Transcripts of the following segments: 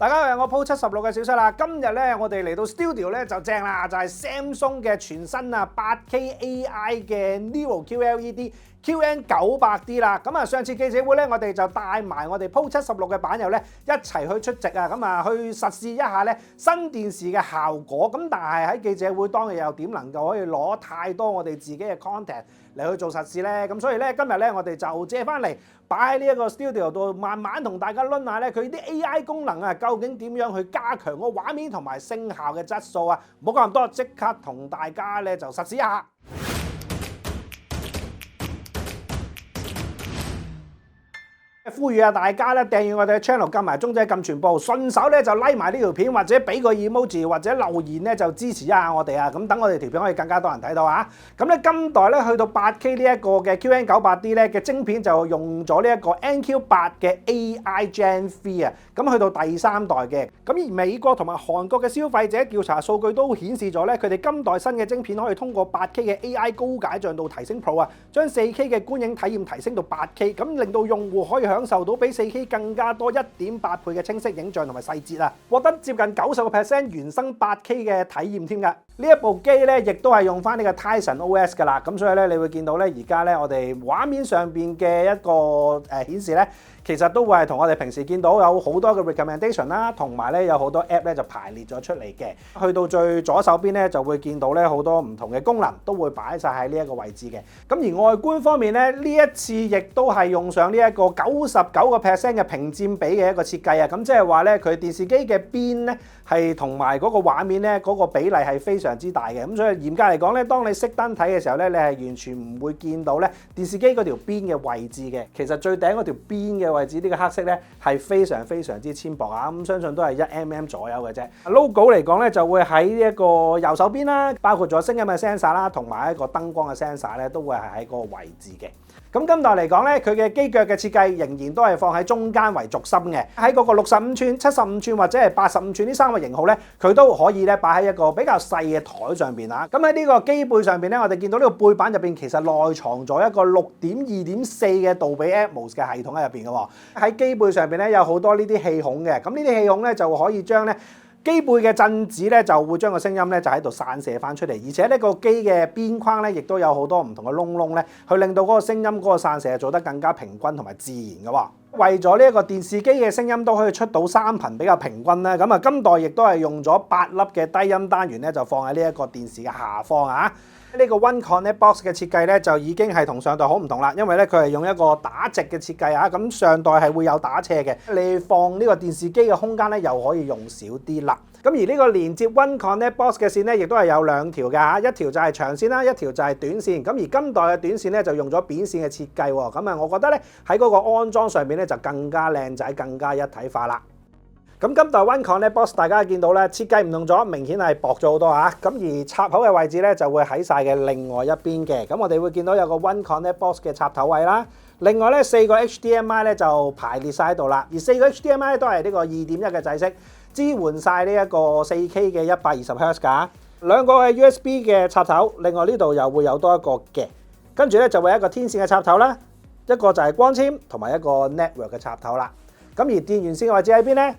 大家好，我 Pro 76嘅小七啦。今日咧，我哋嚟到 studio 咧就正啦，就係 Samsung 嘅全新啊 8K AI 嘅 Neo QLED QN900D 啦。咁啊，上次記者會咧，我哋就帶埋我哋 Pro 76嘅版友咧一齊去出席啊，咁啊去實試一下咧新電視嘅效果。咁但係喺記者會當日又點能夠可以攞太多我哋自己嘅 content 嚟去做實試咧？咁所以咧今日咧我哋就借翻嚟擺喺呢一個 studio 度，慢慢同大家論下咧佢啲 AI 功能啊，究竟點樣去加強個畫面同埋聲效嘅質素啊？唔好講咁多，即刻同大家咧就實試一下。呼籲下大家咧訂閱我哋嘅 channel， 撳埋鐘仔撳全部，順手咧就 like 埋呢條片，或者俾個 emoji 或者留言咧就支持一下我哋啊！咁等我哋條片可以更加多人睇到啊！咁咧今代咧去到 8K 呢一個嘅 QN900D 咧嘅晶片就用咗呢一個 NQ8 嘅 AI Gen 3啊！咁去到第3代嘅，咁而美國同埋韓國嘅消費者調查數據都顯示咗咧，佢哋今代新嘅晶片可以通過 8K 嘅 AI 高解像度提升 Pro 啊，將 4K 嘅觀影體驗提升到 8K， 咁令到用戶可以享受到比 4K 更加多 1.8 倍嘅清晰影像同埋細節啊，獲得接近90% 原生 8K 嘅體驗添㗎。呢一部機咧，亦都係用翻呢個 Tizen OS 㗎啦。咁所以咧，你會見到咧，而家咧我哋畫面上邊嘅一個顯示咧，其實都會係同我哋平時見到有好多嘅 recommendation 啦，同埋咧有好多 app 咧就排列咗出嚟嘅。去到最左手邊咧，就會見到咧好多唔同嘅功能都會擺晒喺呢一個位置嘅。咁而外觀方面咧，呢一次亦都係用上呢一個99% 嘅屏佔比嘅一個設計啊。咁即係話咧，佢電視機嘅邊咧係同埋嗰個畫面咧嗰個比例係非常之大嘅。咁所以嚴格嚟講咧，當你熄燈睇嘅時候咧，你係完全唔會見到咧電視機嗰條邊嘅位置嘅。其實最頂嗰條邊嘅位置呢個黑色咧係非常之纖薄啊，咁相信都係1mm 左右嘅啫。logo 嚟講咧就會喺呢一個右手邊啦，包括咗聲音嘅 sensor 啦，同埋一個燈光嘅 sensor 咧都會係喺嗰個位置嘅。咁今代嚟講咧，佢嘅機腳嘅設計仍然都係放喺中間為軸心嘅，喺嗰個65寸、75寸或者係85寸呢3個型號咧，佢都可以咧擺喺一個比較細嘅台上邊啊。咁喺呢個機背上邊咧，我哋見到呢個背板入邊其實內藏咗一個6.2.4嘅杜比 Atmos 嘅系統喺入邊嘅喎。喺機背上邊咧有好多呢啲氣孔嘅，咁呢啲氣孔咧就可以將咧機背嘅震子咧就會將個聲音咧就喺度散射翻出嚟，而且呢個機嘅邊框咧亦都有好多唔同嘅窿窿咧，去令到嗰個聲音嗰個散射做得更加平均同埋自然嘅喎。為咗呢一個電視機嘅聲音都可以出到3頻比較平均啦，咁啊今代亦都係用咗8粒嘅低音單元咧，就放喺呢一個電視嘅下方啊。呢個 One Connect Box 嘅設計咧就已經係同上代好唔同啦，因為咧佢係用一個打直嘅設計啊，咁上代係會有打斜嘅，你放呢個電視機嘅空間咧又可以用少啲啦。咁而呢個連接 One Connect Box 嘅線咧，亦都係有2條㗎嚇，一條就係長線啦，一條就係短線。咁而今代嘅短線咧就用咗扁線嘅設計喎，咁啊我覺得咧喺嗰個安裝上面咧就更加靚仔，更加一體化啦。咁今代 One Connect Box 大家見到咧設計唔同咗，明顯係薄咗好多嚇。咁而插口嘅位置咧就會喺晒嘅另外一邊嘅。咁我哋會見到有個 One Connect Box 嘅插頭位啦。另外咧4個 HDMI 咧就排列晒喺度啦。而4個 HDMI 都係呢個2.1嘅制式，支援晒呢一個 4K 嘅120Hz 㗎。2個係 USB 嘅插頭，另外呢度又會有多一個嘅。跟住咧就會有一個天線嘅插頭啦，一個就係光纖同埋一個 network 嘅插頭啦。咁而電源線嘅位置喺邊咧？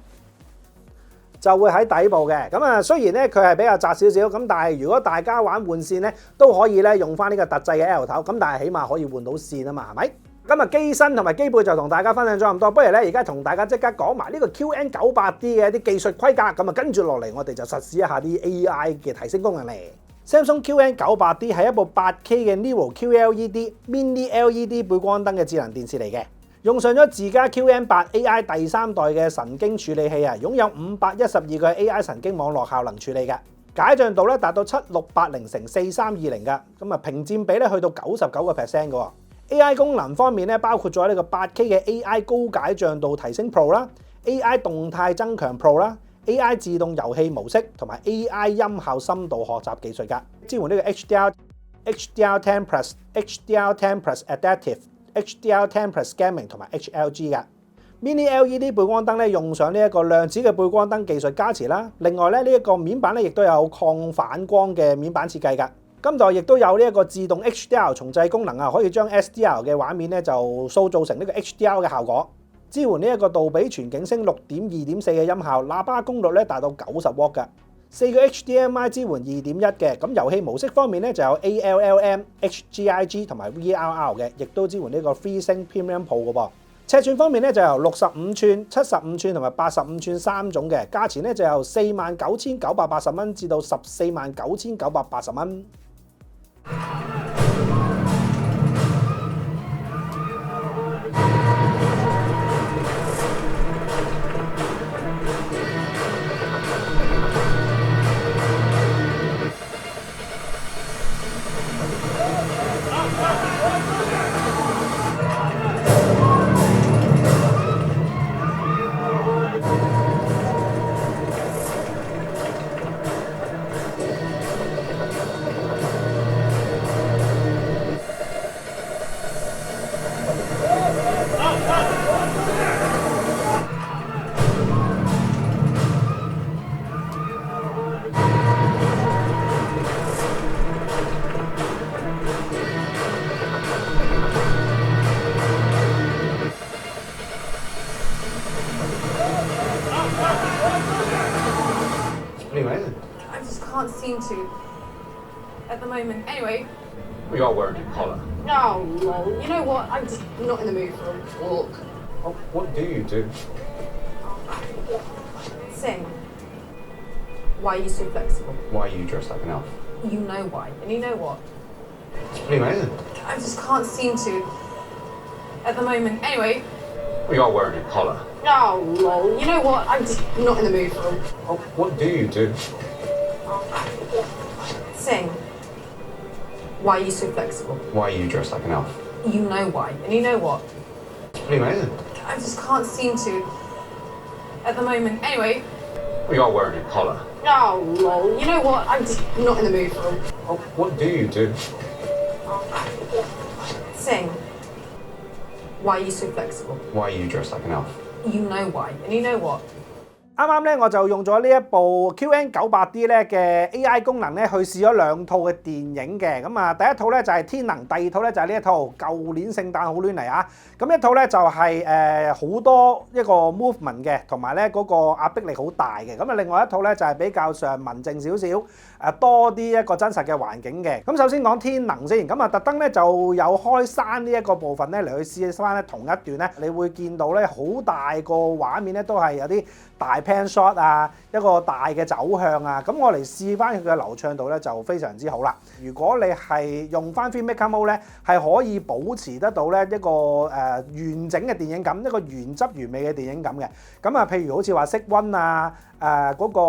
就會喺底部嘅，咁啊雖然咧佢係比較窄少少，咁但係如果大家玩換線咧，都可以咧用翻呢個特製嘅 L 頭，咁但係起碼可以換到線啊嘛，係咪？咁啊機身同埋機背就同大家分享咗咁多，不如咧而家同大家即刻講埋呢個 QN900D 嘅一啲技術規格，咁啊跟住落嚟我哋就實試一下啲 AI 嘅提升功能嚟。Samsung QN900D 係一部 8K 嘅 Neo QLED Mini LED 背光燈嘅智能電視嚟嘅。用上咗自家 QN8 AI 第3代嘅神經處理器啊，擁有512個 AI 神經網絡效能處理嘅，解像度咧達到7680×4320嘅，咁啊屏佔比咧去到99%嘅喎。AI 功能方面咧，包括咗呢個8K 嘅 AI 高解像度提升 Pro 啦，AI 動態增強 Pro 啦，AI 自動遊戲模式同埋 AI 音效深度學習技術㗎，支援呢個 HDR10 Plus、HDR10 Plus Adaptive、HDR10 Plus Gaming 同埋 HLG 嘅 Mini LED 背光燈咧，用上呢一個量子嘅背光燈技術加持啦。另外咧，呢一個面板咧亦都有抗反光嘅面板設計㗎。今代亦都有呢一個自動 HDR 重製功能啊，可以將 SDR 嘅畫面咧就塑造成呢個 HDR 嘅效果。支援呢一個杜比全景聲6.2.4嘅音效，喇叭功率咧達到90W㗎。4個 HDMI 支援2.1嘅，咁遊戲模式方面咧就有 ALLM、HGIG 同埋 VRR 嘅，亦都支援呢個 FreeSync Premium Pro 嘅噃。尺寸方面咧就由65寸、75寸同埋85寸3種嘅，價錢咧就由49,980蚊至到14,980蚊。I just can't seem to at the moment. Anyway. Well, you are wearing a collar. Oh, lol. You know what? I'm just not in the mood for a walk. Oh, what do you do? Sing. Why are you so flexible? Why are you dressed like an elf? You know why. And you know what? It's pretty amazing. I just can't seem to at the moment. Anyway. Well, you are wearing a collar. Oh, lol. You know what? I'm just not in the mood for a Oh, what do you do? Sing. Why are you so flexible? Why are you dressed like an elf? You know why. And you know what? It's pretty amazing. I just can't seem to at the moment. Anyway. Well, you are wearing a collar. Oh, lol. You know what? I'm just not in the mood for a Oh, what do you do? Sing. Why are you so flexible? Why are you dressed like an elf? You know why. And you know what? 啱啱咧我就用咗呢一部 QN98D 咧嘅 AI 功能咧去試咗2套嘅電影嘅，咁啊第一套咧就係天能，第二套咧就係呢一套舊年聖誕好亂嚟啊！咁一套咧就係好多一個 movement 嘅，同埋咧嗰個壓迫力好大嘅，咁啊另外一套咧就係比較上文靜少少，多啲一個真實嘅環境嘅。咁首先講天能先，咁啊特登咧就有開山呢一個部分咧嚟去試翻咧同一段咧，你會見到咧好大個畫面咧都係有啲大 pan shot 啊，一個大嘅走向啊，咁我嚟試翻佢嘅流暢度咧就非常之好啦。如果你係用翻 Filmmaker Mode 咧，係可以保持得到咧一個完整嘅電影感，一個原汁原味嘅電影感嘅。咁啊，譬如好似話色溫啊，嗰個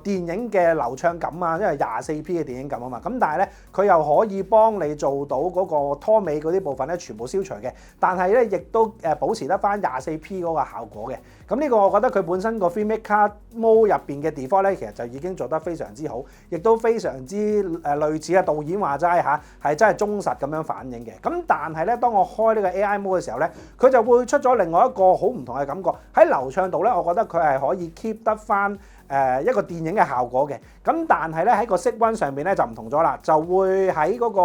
電影嘅流暢感啊，因為24P 嘅電影感啊嘛。咁但係咧，佢又可以幫你做到嗰個拖尾嗰啲部分咧，全部消除嘅。但係咧，亦都保持得翻24P 嗰個效果嘅。咁呢個我覺得佢本身個 Filmmaker Mode 入邊嘅 default 咧，其實就已經做得非常之好，亦都非常之類似啊導演話齋嚇，係真係忠實咁樣反映嘅。咁但係咧，當我開呢個 AI Mode 嘅時候咧，佢就會出咗另外一個好唔同嘅感覺。喺流暢度咧，我覺得佢係可以 keep 得翻一個電影嘅效果嘅。咁但係咧喺個色溫上邊咧就唔同咗啦，就會喺嗰個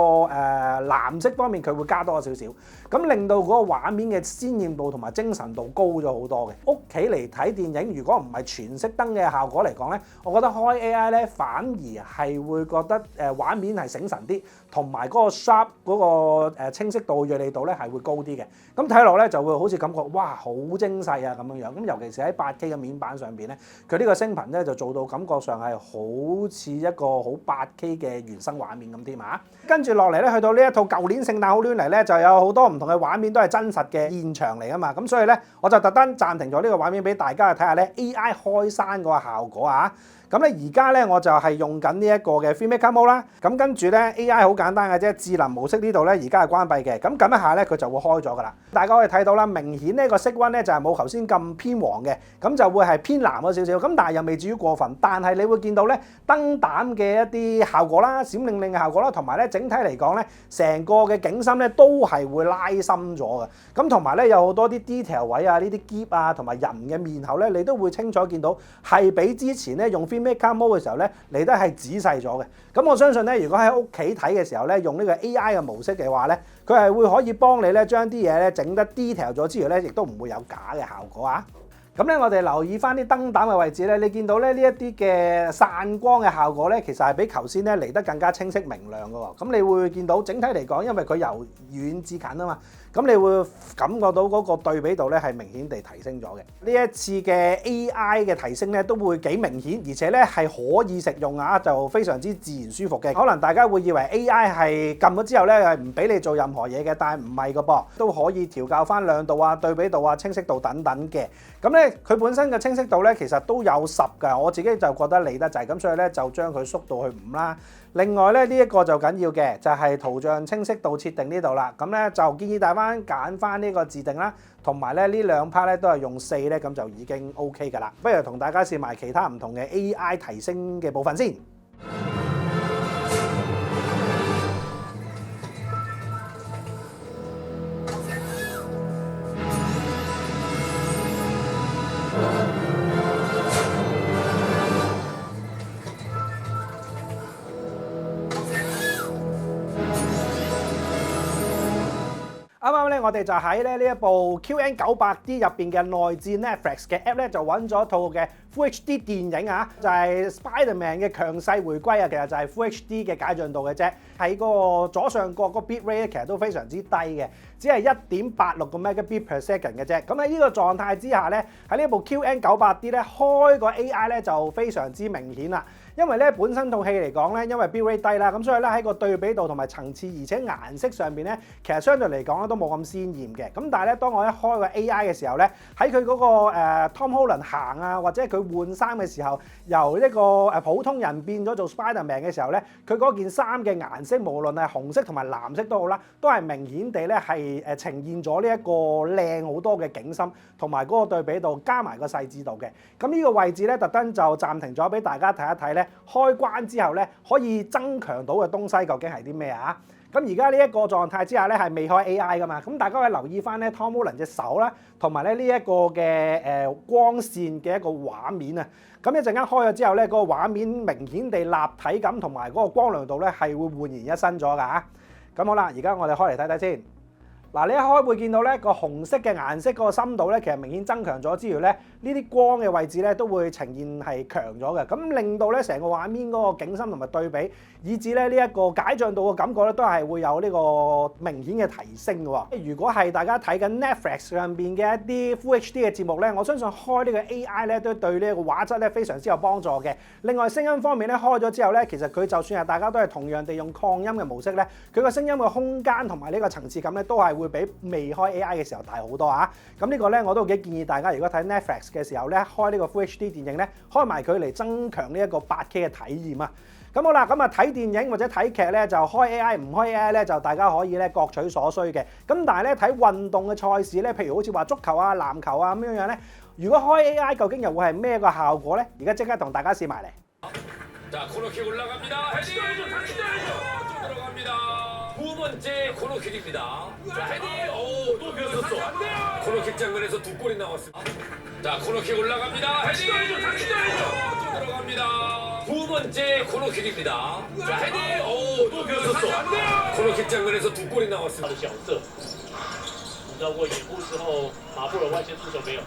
藍色方面佢會加多少少，咁令到嗰個畫面嘅鮮豔度同埋精神度高咗好多嘅。屋企嚟睇電影，如果唔係全熄燈嘅效果嚟講咧，我覺得開 AI 咧反而係會覺得畫面係醒神啲，同埋嗰個 sharp 嗰個清晰度、鋭利度咧係會高啲嘅。咁睇落咧就會好似感覺哇好精細啊咁樣樣。咁尤其是喺8K 嘅面板上邊咧，佢呢個聲頻咧就做到感覺上係好似一個好8K 嘅原生畫面咁添啊！跟住落嚟咧，去到呢一套舊年聖誕好亂嚟咧，就有好多唔同嘅畫面都係真實嘅現場嚟啊嘛！咁所以咧，我就特登暫停咗呢個畫面俾大家去睇下咧 AI 開山嗰個效果啊！咁咧而家咧我就係用緊呢一個嘅 Filmmaker Mode 啦，咁跟住咧 AI 好簡單嘅啫，智能模式呢度咧而家係關閉嘅，咁撳一下咧佢就會開咗噶啦。大家可以睇到啦，明顯呢個色溫咧就係冇頭先咁偏黃嘅，咁就會係偏藍咗少少，咁但係又未至於過分。但係你會見到咧燈膽嘅一啲效果啦、閃靈靈嘅效果啦，同埋咧整體嚟講咧，成個嘅景深咧都係會拉深咗嘅。咁同埋咧有好多啲 detail 位啊、呢啲 gap 啊同埋人嘅面口咧，你都會清楚見到係比之前咧用 Filmmaker Mode 嘅時候咧，嚟得係仔細咗嘅。咁我相信咧，如果喺屋企睇嘅時候咧，用呢個 AI 嘅模式嘅話咧，佢係會可以幫你咧將啲嘢咧整得 detail 咗之餘咧，亦都唔會有假嘅效果啊！咁咧，我哋留意翻啲燈膽嘅位置咧，你見到咧呢一啲嘅散光嘅效果咧，其實係比頭先咧嚟得更加清晰明亮嘅喎。咁你會見到整體嚟講，因為佢由遠至近啊嘛，咁你會感覺到嗰個對比度咧係明顯地提升咗嘅。呢一次嘅 AI 嘅提升咧都會幾明顯，而且咧係可以食用啊，就非常之自然舒服嘅。可能大家會以為 AI 係撳咗之後咧係唔俾你做任何嘢嘅，但係唔係嘅噃，都可以調校翻亮度啊、對比度啊、清晰度等等嘅。咁咧佢本身嘅清晰度咧其實都有10㗎，我自己就覺得離得滯，咁所以咧就將佢縮到去5啦。另外咧呢一個就緊要嘅就係圖像清晰度設定呢度啦，咁咧就建議大家揀翻呢個自定啦，同埋咧呢兩 part 咧都係用4咧，咁就已經 OK 㗎啦。不如同大家試埋其他唔同嘅 AI 提升嘅部分先。啱啱咧，我哋就喺咧呢一部 QN900D 入邊嘅內置 Netflix 嘅 app 咧，就揾咗套嘅 Full HD 電影啊，就係 Spider-Man 嘅強勢回歸啊，其實就係 Full HD 嘅解像度嘅啫。喺嗰個左上角個 bit rate 咧，其實都非常之低嘅，只係1.86個 megabit per second 嘅啫。咁喺呢個狀態之下咧，喺呢部 QN900D 咧開個 AI 咧就非常之明顯啦。因為咧本身套戲嚟講咧，因為 bit rate 低啦，咁所以咧喺個對比度同埋層次，而且顏色上邊咧，其實相對嚟講咧都冇咁鮮豔嘅。咁但係咧，當我一開個 AI 嘅時候咧，喺佢嗰個Tom Holland 行啊，或者佢換衫嘅時候，由一個普通人變咗做 Spider-Man 嘅時候咧，佢嗰件衫嘅顏色，無論係紅色同埋藍色都好啦，都係明顯地咧係呈現咗呢一個靚好多嘅景深，同埋嗰個對比度加埋個細緻度嘅。咁呢個位置咧，特登就暫停咗俾大家睇一睇咧。開關之後咧，可以增強到嘅東西究竟係啲咩啊？咁而家呢一個狀態之下咧，係未開 AI 噶嘛？咁大家可以留意翻咧 Tom Holland 隻手啦，同埋咧呢一個嘅光線嘅一個畫面啊。咁一陣間開咗之後咧，嗰個畫面明顯地立體感同埋嗰個光亮度咧係會煥然一新咗㗎嚇。咁好啦，而家我哋開嚟睇睇先。嗱，你一開會見到咧個紅色嘅顏色嗰個深度咧，其實明顯增強咗之餘咧，呢啲光嘅位置咧都會呈現係強咗嘅，咁令到咧成個畫面嗰個景深同埋對比，以至咧呢一個解像度嘅感覺咧都係會有呢個明顯嘅提升嘅喎。如果係大家睇緊 Netflix 上邊嘅一啲 Full HD 嘅節目咧，我相信開呢個 AI 咧都對呢個畫質咧非常之有幫助嘅。另外聲音方面咧開咗之後咧，其實佢就算係大家都係同樣地用擴音嘅模式咧，佢個聲音嘅空間同埋呢個層次感咧都係會比未開 AI 嘅時候大好多啊！咁呢個咧我都幾建議大家，如果睇 Netflix 嘅時候咧，開呢個 Full HD 電影咧，開埋佢嚟增強呢一個 8K 嘅體驗啊！咁好啦，咁啊睇電影或者睇劇咧就開 AI，唔開 AI 咧就大家可以咧各取所需嘅。咁但係咧睇運動嘅賽事咧，譬如好似話足球啊、籃球啊咁樣樣咧，如果開 AI 究竟又會係咩個效果咧？而家即刻同大家試埋嚟。코너킥입니다. 자, 헤딩. 오, 또 비었었어. 코너킥 장면에서 2골이 나왔습니다. 자, 코너킥 올라갑니다. 헤딩. 또 들어갑니다. 두 번째 코너킥입니다. 자, 헤딩. 오, 또 비었었어. 코너킥 장면에서 2골이 나왔습니다. 角色，你知道过掩护之后，马布尔外线出手没有？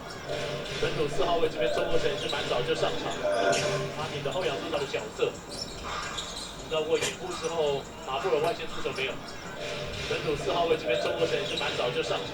本土4号位这边周国成也是蛮早就上场，阿米的后仰出手的角色。你知道过掩护之后，马布尔外线出手没有？本土4號位這邊周國成也是蠻早就上場。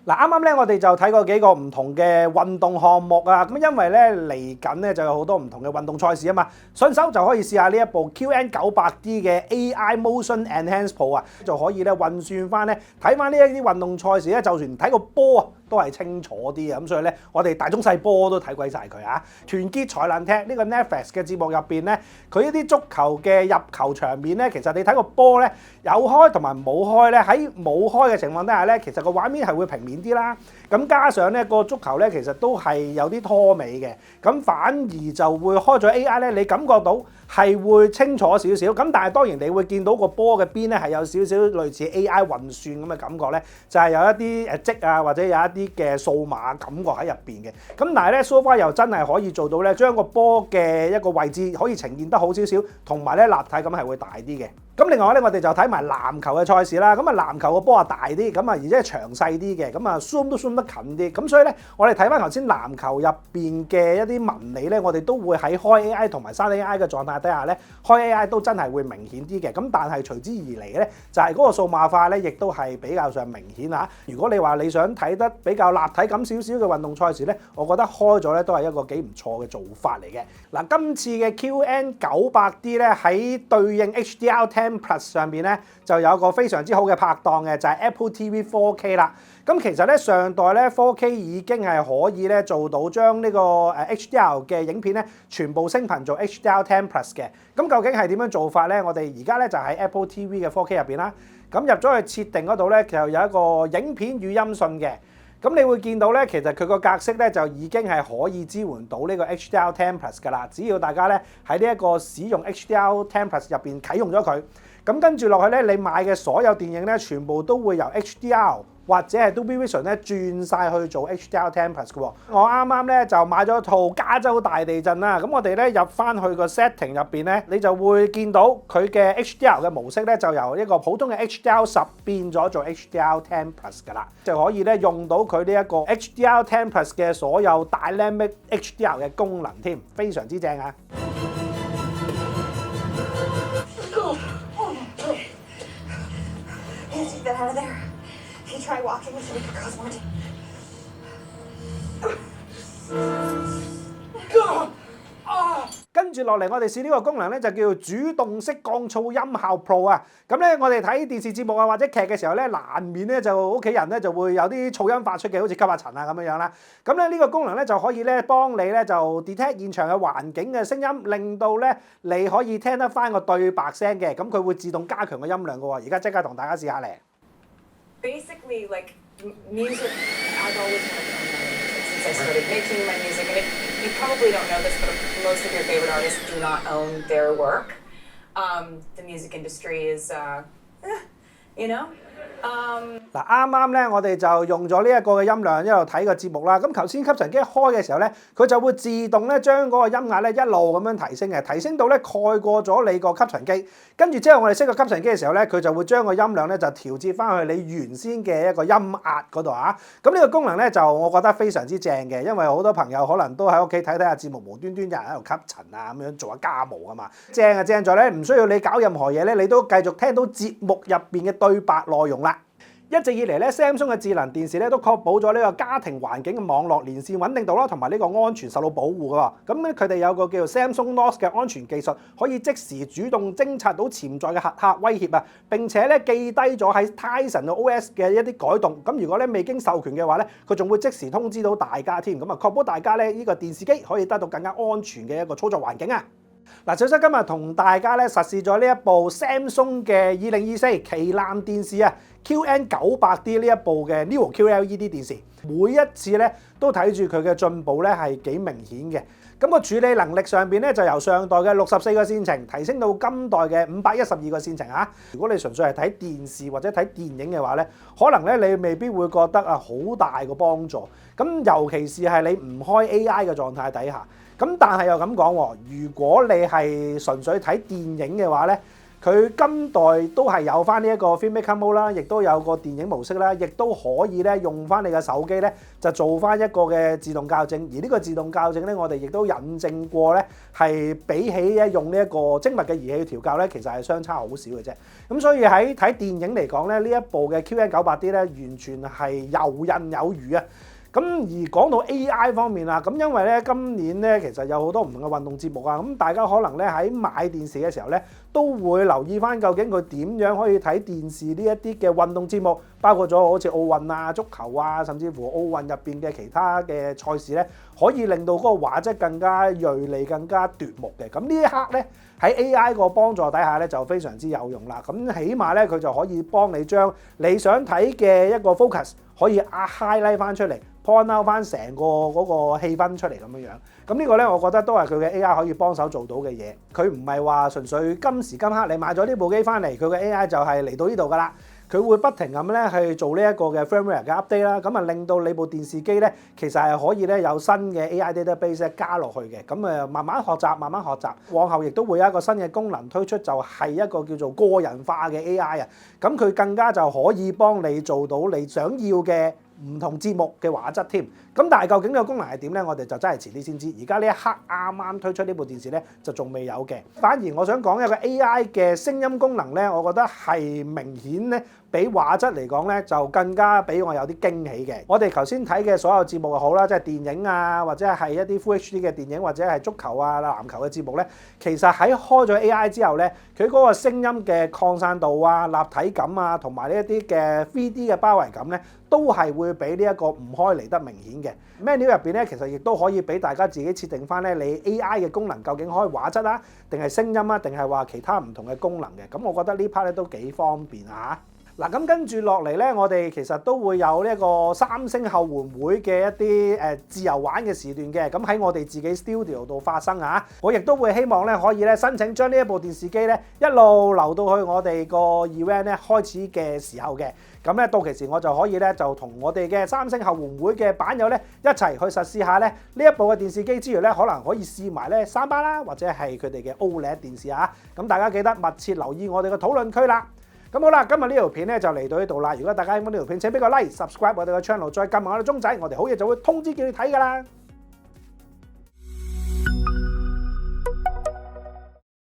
嗱，啱啱咧，我哋就睇過幾個唔同嘅運動項目啊，咁因為咧嚟緊咧就有好多唔同嘅運動賽事啊嘛，順手就可以試下呢一部 QN900D 嘅 AI Motion Enhance Pro 啊，就可以咧運算翻咧睇翻呢一啲運動賽事咧，就算睇個波啊都係清楚啲啊，咁所以咧我哋大中細波都睇鬼晒佢啊！團結才能踢呢個 Netflix 嘅節目入邊咧，佢一啲足球嘅入球場面咧，其實你睇個波咧有開同埋冇開咧，喺冇開嘅情況底下咧，其實個畫面係會平面啲啦，咁加上咧個足球咧其實都係有啲拖尾嘅，咁反而就會開咗 AI 咧，你感覺到係會清楚少少，咁但係當然你會見到個波嘅邊咧係有少少類似 AI 運算咁嘅感覺咧，就係有一啲積啊或者有一啲啲嘅數碼感覺喺入邊嘅。咁但係咧 so far 又真係可以做到咧，將個波嘅一個位置可以呈現得好少少，同埋咧立體感係會大啲嘅。咁另外咧，我哋就睇埋籃球嘅賽事啦。咁啊，籃球個波啊大啲，咁啊而且係詳細啲嘅，咁啊 zoom 都 zoom 得近啲。咁所以咧，我哋睇翻頭先籃球入邊嘅一啲紋理咧，我哋都會喺開 AI 同埋刪 AI 嘅狀態底下咧，開 AI 都真係會明顯啲嘅。咁但係隨之而嚟嘅咧，就係嗰個數碼化咧，亦都係比較上明顯嚇。如果你話你想睇得比較立體感少少嘅運動賽事咧，我覺得開咗咧都係一個幾唔錯嘅做法嚟嘅。嗱，今次嘅 QN900D 咧喺對應 HDR10 Plus 上邊咧就有個非常之好嘅拍檔嘅，就係 Apple TV 4K 啦。咁其實咧上代咧 4K 已經係可以咧做到將呢個HDR 嘅影片咧全部升頻做 HDR10 Plus 嘅。咁究竟係點樣做法咧？我哋而家咧就喺 Apple TV 嘅 4K 入邊啦。咁入咗去設定嗰度咧，就有一個影片語音訊嘅。咁你會見到咧，其實佢個格式咧就已經係可以支援到呢個 HDR10 Plus 㗎啦。只要大家咧喺呢一個使用 HDR10 Plus 入邊啟用咗佢，咁跟住落去咧，你買嘅所有電影咧，全部都會由 HDR 或者係 Dolby Vision 咧轉晒去做 HDR10 Plus 嘅喎。我啱啱咧就買咗套加州大地震啦。咁我哋咧入翻去個 setting 入邊咧，你就會見到佢嘅 HDR 嘅模式咧，就由一個普通嘅 HDR10 變咗做 HDR10 Plus 㗎啦，就可以咧用到佢呢一個 HDR10 Plus 嘅所有 Dynamic HDR 嘅功能添，非常之正啊！Take that out of there. If you try walking with it, it could cause more damage. 跟住落嚟，我哋試呢個功能咧，就叫做主動式降噪音效 Pro 啊！咁咧，我哋睇電視節目啊或者劇嘅時候咧，難免咧就屋企人咧就會有啲噪音發出嘅，好似吸下塵啊咁樣啦。咁咧呢個功能咧就可以咧幫你咧就 detect 現場嘅環境嘅聲音，令到咧你可以聽得翻個對白聲嘅。咁佢會自動加強個音量嘅喎。而家即刻同大家試下嚟。Basically, like music, I've always wanted since I started making my music, and you probably don't know this, but most of your favorite artists do not own their work. The music industry is, you know. 嗱，啱啱咧，我哋就用咗呢一個嘅音量一路睇個節目啦。咁頭先吸塵機開嘅時候咧，佢就會自動咧將嗰個音壓咧一路咁樣提升嘅，提升到咧蓋過咗你個吸塵機。跟住之後，我哋熄個吸塵機嘅時候咧，佢就會將個音量咧就調節翻去你原先嘅一個音壓嗰度啊。咁呢個功能咧就我覺得非常之正嘅，因為好多朋友可能都喺屋企睇下節目，無端端有人喺度吸塵啊咁樣做下家務啊嘛。正啊正在咧，唔需要你搞任何嘢咧，你都繼續聽到節目入邊嘅對白內容啦。一直以嚟咧 ，Samsung 嘅智能電視咧都確保咗呢個家庭環境嘅網絡連線穩定度啦，同埋呢個安全受到保護㗎。咁咧佢哋有個叫做 Samsung NOS 嘅安全技術，可以即時主動偵察到潛在嘅黑客威脅啊！並且咧記低咗喺 Tizen 嘅 OS 嘅一啲改動。咁如果咧未經授權嘅話咧，佢仲會即時通知到大家添。咁啊，確保大家咧呢個電視機可以得到更加安全嘅一個操作環境啊！嗱，小生今日同大家咧實試咗呢一部 Samsung 嘅2024旗艦電視啊 QN900D 呢一部嘅 Neo QLED 電視，每一次咧都睇住佢嘅進步咧係幾明顯嘅。咁個處理能力上邊咧就由上代嘅64個線程提升到今代嘅512個線程啊！如果你純粹係睇電視或者睇電影嘅話咧，可能咧你未必會覺得啊好大個幫助。咁尤其是係你唔開 AI 嘅狀態底下。咁但係又咁講喎，如果你係純粹睇電影嘅話咧，佢今代都係有翻呢一個 Filmmaker Mode 啦，亦都有個電影模式啦，亦都可以咧用翻你嘅手機咧就做翻一個嘅自動校正。而呢個自動校正咧，我哋亦都引證過咧，係比起咧用呢一個精密嘅儀器去調校咧，其實係相差好少嘅啫。咁所以喺睇電影嚟講咧，呢一部嘅 QN900D 咧，完全係游刃有餘啊！咁而講到 AI 方面啦，咁因為咧今年咧其實有好多唔同嘅運動節目啊，咁大家可能咧喺買電視嘅時候咧都會留意翻究竟佢點樣可以睇電視呢一啲嘅運動節目，包括咗好似奧運啊、足球啊，甚至乎奧運入邊嘅其他嘅賽事咧，可以令到嗰個畫質更加鋭利、更加奪目嘅。咁呢一刻咧喺 AI 個幫助底下咧就非常之有用啦。咁起碼咧佢就可以幫你將你想睇嘅一個 focus 可以highlight 翻出嚟。point out 翻成個嗰個氣氛出嚟咁樣樣，咁呢個咧，我覺得都係佢嘅 AI 可以幫手做到嘅嘢。佢唔係話純粹今時今刻你買咗呢部機翻嚟，佢嘅 AI 就係嚟到呢度噶啦。佢會不停咁咧去做呢一個嘅 firmware 嘅 update 啦，咁啊令到你部電視機咧其實係可以咧有新嘅 AI database 加落去嘅，咁慢慢學習，慢慢學習，往後亦都會有一個新嘅功能推出，就係一個叫做個人化嘅 AI 啊，咁佢更加就可以幫你做到你想要嘅唔同節目嘅畫質添，咁但係究竟呢個功能係點咧？我哋就真係遲啲先知。而家呢一刻啱啱推出呢部電視咧，就仲未有嘅。反而我想講一個 AI 嘅聲音功能咧，我覺得係明顯咧，比畫質嚟講咧，就更加俾我有啲驚喜嘅。我哋頭先睇嘅所有節目又好啦，即係電影啊，或者係一啲 Full HD 嘅電影，或者係足球啊、籃球嘅節目咧，其實喺開咗 AI 之後咧，佢嗰個聲音嘅擴散度啊、立體感啊，同埋呢一啲嘅 3D 嘅包圍感咧，都係會比呢一個唔開嚟得明顯嘅。Menu 入邊咧，其實亦都可以俾大家自己設定翻咧，你 AI 嘅功能究竟開畫質啊，定係聲音啊，定係話其他唔同嘅功能嘅。咁我覺得呢 part 咧都幾方便啊！嗱，咁跟住落嚟咧，我哋其實都會有呢一個三星後援會嘅一啲自由玩嘅時段嘅，咁喺我哋自己 studio 度發生啊！我亦都會希望咧可以咧申請將呢一部電視機咧一路留到去我哋個 event 咧開始嘅時候嘅，咁咧到期時我就可以咧就同我哋嘅三星後援會嘅版友咧一齊去實試下咧呢一部嘅電視機之餘咧，可能可以試埋咧3巴啦，或者係佢哋嘅 OLED 電視啊！咁大家記得密切留意我哋嘅討論區啦。咁好啦，今日呢條片咧就嚟到呢度啦。如果大家喜歡呢條片，請俾個 like、subscribe 我哋嘅 channel，再撳埋我哋鐘仔，我哋好嘢就會通知叫你睇㗎啦。